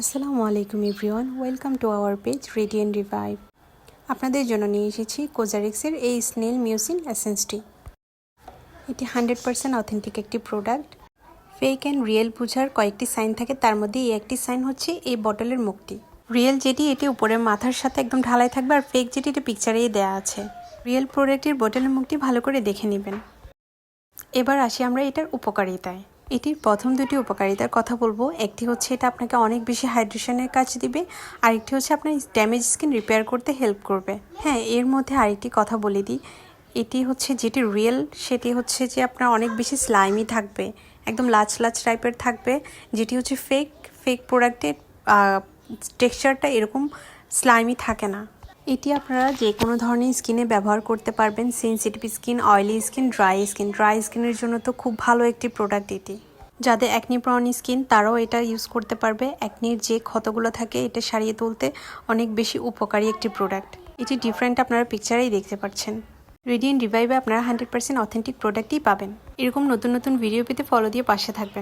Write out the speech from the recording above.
আসসালামু আলাইকুম everyone, welcome to our page radiant revive. আপনাদের জন্য নিয়ে এসেছি কোজারিক্সের এই স্নেল মিউসিন এসেন্সটি। এটি 100% অথেন্টিক একটি প্রোডাক্ট। ফেক অ্যান্ড রিয়েল বোঝার কয়েকটি সাইন থাকে, তার মধ্যে এই একটি সাইন হচ্ছে এই বটলের মুখটি। রিয়েল যেটি এটি উপরে মাথার সাথে একদম ঢালাই থাকবে, আর ফেক যেটি এটা পিকচারেই দেওয়া আছে। রিয়েল প্রোডাক্টের বটলের মুখটি ভালো করে দেখে নেবেন। এবার আসি আমরা এটার উপকারিতায়। এটির প্রথম দুটি উপকারিতার কথা বলবো। একটি হচ্ছে এটা আপনাকে অনেক বেশি হাইড্রেশনের কাজ দিবে, আরেকটি হচ্ছে আপনার ড্যামেজ স্কিন রিপেয়ার করতে হেল্প করবে। হ্যাঁ, এর মধ্যে আরেকটি কথা বলে দিই, এটি হচ্ছে যেটি রিয়েল সেটি হচ্ছে যে আপনার অনেক বেশি স্লাইমি থাকবে, একদম লাচ টাইপের থাকবে। যেটি হচ্ছে ফেক প্রোডাক্টের টেক্সচারটা এরকম স্লাইমি থাকে না। এটি আপনারা যে কোনো ধরনের স্কিনে ব্যবহার করতে পারবেন। Sensitive skin, oily skin, dry স্কিনের জন্য তো খুব ভালো একটি প্রোডাক্ট এটি। যাদের অ্যাকনি প্রন স্কিন তারাও এটা ইউজ করতে পারবে। অ্যাকনির যে ক্ষতগুলো থাকে এটা সারিয়ে তুলতে অনেক বেশি উপকারী একটি প্রোডাক্ট। এটি ডিফারেন্ট আপনারা পিকচারেই দেখতে পাচ্ছেন। রেডিয়েন্ট রিভাইভে আপনারা 100% অথেন্টিক প্রোডাক্টই পাবেন। এরকম নতুন নতুন ভিডিও পেতে ফলো দিয়ে পাশে থাকবেন।